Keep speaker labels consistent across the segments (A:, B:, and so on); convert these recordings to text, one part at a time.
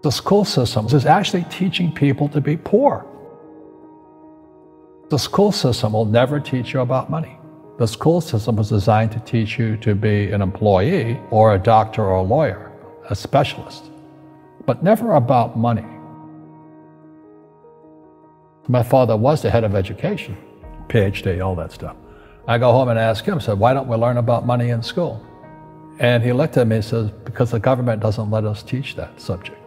A: The school system is actually teaching people to be poor. The school system will never teach you about money. The school system was designed to teach you to be an employee or a doctor or a lawyer, a specialist, but never about money. My father was the head of education, PhD, all that stuff. I go home and ask him, I said, why don't we learn about money in school? And he looked at me and says, because the government doesn't let us teach that subject.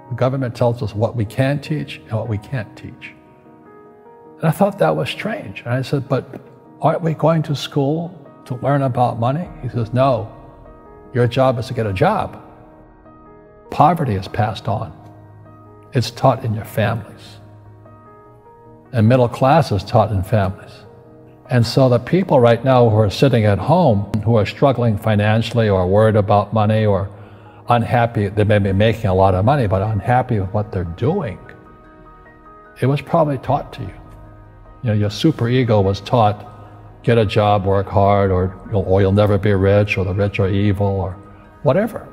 A: The government tells us what we can teach and what we can't teach. And I thought that was strange. And I said, but aren't we going to school to learn about money? He says, no, your job is to get a job. Poverty is passed on. It's taught in your families. And middle class is taught in families. And so the people right now who are sitting at home, who are struggling financially or worried about money or unhappy, they may be making a lot of money, but unhappy with what they're doing, it was probably taught to you. You know, your superego was taught, get a job, work hard, or you'll never be rich, or the rich are evil, or whatever.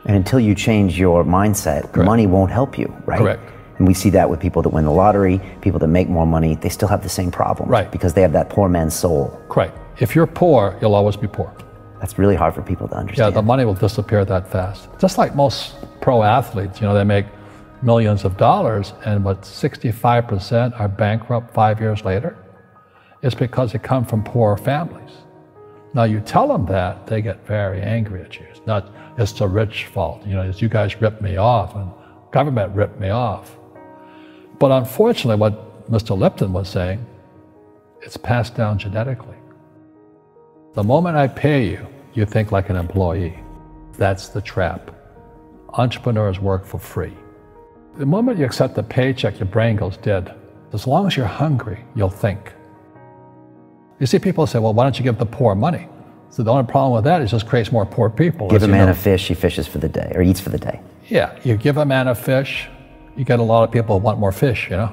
B: And until you change your mindset,
A: Correct.
B: Money won't help you, right?
A: Correct.
B: And we see that with people that win the lottery, people that make more money, they still have the same problem.
A: Right.
B: Because they have that poor man's soul.
A: Correct. If you're poor, you'll always be poor.
B: That's really hard for people to understand.
A: Yeah, the money will disappear that fast. Just like most pro athletes, you know, they make millions of dollars, and what 65% are bankrupt 5 years later. It's because they come from poor families. Now you tell them that, they get very angry at you. It's not, it's the rich fault. You know, it's you guys ripped me off and government ripped me off. But unfortunately, what Mr. Lipton was saying, it's passed down genetically. The moment I pay you, you think like an employee. That's the trap. Entrepreneurs work for free. The moment you accept the paycheck, your brain goes dead. As long as you're hungry, you'll think. You see people say, well, why don't you give the poor money? So the only problem with that is it just creates more poor people.
B: Give a man a fish, he fishes for the day, or eats for the day.
A: Yeah, you give a man a fish, you get a lot of people who want more fish, you know?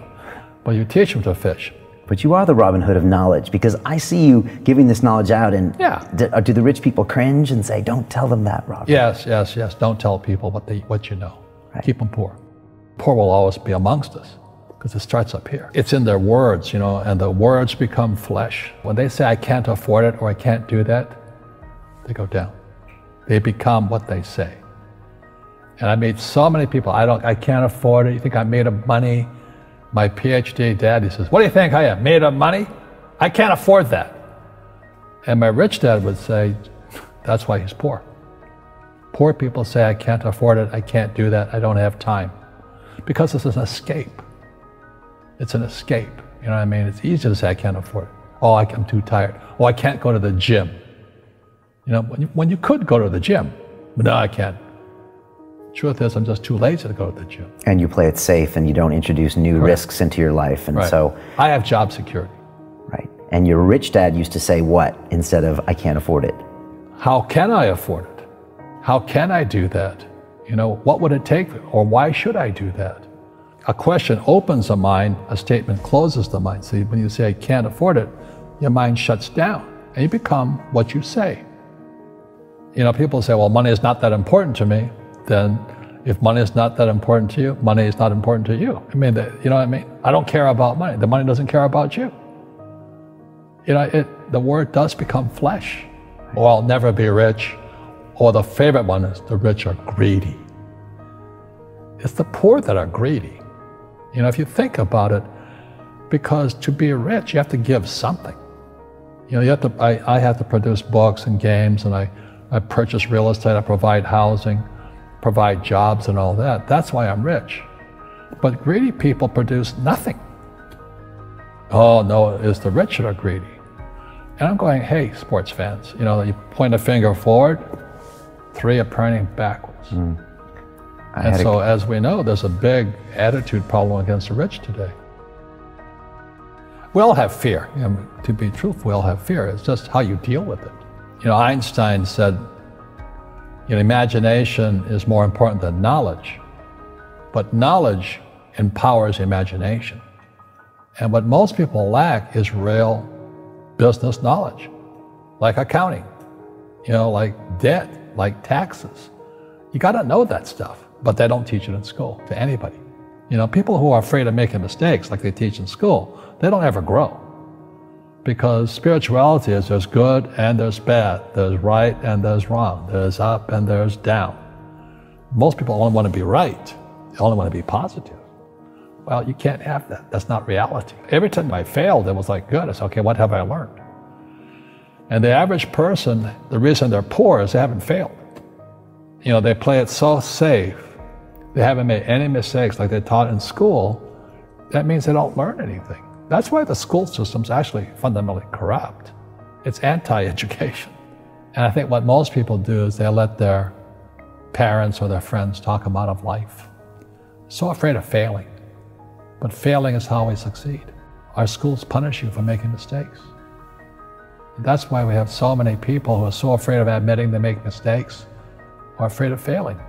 A: But you teach them to fish.
B: But you are the Robin Hood of knowledge, because I see you giving this knowledge out, and
A: yeah.
B: Do the rich people cringe and say, don't tell them that, Robin?
A: Yes, yes, yes. Don't tell people what you know.
B: Right.
A: Keep them poor. Poor will always be amongst us, because it starts up here. It's in their words, you know, and the words become flesh. When they say, I can't afford it, or I can't do that, they go down. They become what they say. And I meet so many people, I can't afford it. You think I'm made of money? My PhD dad, he says, what do you think I am, made of money? I can't afford that. And my rich dad would say, that's why he's poor. Poor people say, I can't afford it, I can't do that, I don't have time. Because it's an escape. It's an escape, you know what I mean? It's easy to say, I can't afford it. Oh, I'm too tired. Oh, I can't go to the gym. You know, when you could go to the gym, but no, I can't. Truth is, I'm just too lazy to go to the gym.
B: And you play it safe, and you don't introduce new
A: Correct.
B: risks into your life, and
A: Right.
B: so...
A: I have job security.
B: Right. And your rich dad used to say what instead of, I can't afford it?
A: How can I afford it? How can I do that? You know, what would it take, or why should I do that? A question opens the mind, a statement closes the mind. See, when you say, I can't afford it, your mind shuts down, and you become what you say. You know, people say, well, money is not that important to me. Then if money is not that important to you, money is not important to you. I mean, you know what I mean? I don't care about money. The money doesn't care about you. You know, the word does become flesh. Or I'll never be rich. Or the favorite one is the rich are greedy. It's the poor that are greedy. You know, if you think about it, because to be rich, you have to give something. You know, you have to, I have to produce books and games, and I purchase real estate, I provide housing, provide jobs and all that. That's why I'm rich. But greedy people produce nothing. Oh no, it's the rich that are greedy. And I'm going, hey, sports fans, you know, you point a finger forward, 3 are pointing backwards. And so as we know, there's a big attitude problem against the rich today. We all have fear. You know, to be truthful, we all have fear. It's just how you deal with it. You know, Einstein said, you know, imagination is more important than knowledge, but knowledge empowers imagination. And what most people lack is real business knowledge, like accounting, you know, like debt, like taxes. You got to know that stuff. but they don't teach it in school to anybody. You know, people who are afraid of making mistakes like they teach in school, they don't ever grow. Because spirituality is there's good and there's bad, there's right and there's wrong, there's up and there's down. Most people only want to be right, they only want to be positive. Well, you can't have that, that's not reality. Every time I failed, it was like, good, I said, okay, what have I learned? And the average person, the reason they're poor is they haven't failed. You know, they play it so safe, they haven't made any mistakes like they taught in school. That means they don't learn anything. That's why the school system's actually fundamentally corrupt. It's anti-education. And I think what most people do is they let their parents or their friends talk them out of life. So afraid of failing. But failing is how we succeed. Our schools punish you for making mistakes. That's why we have so many people who are so afraid of admitting they make mistakes or afraid of failing.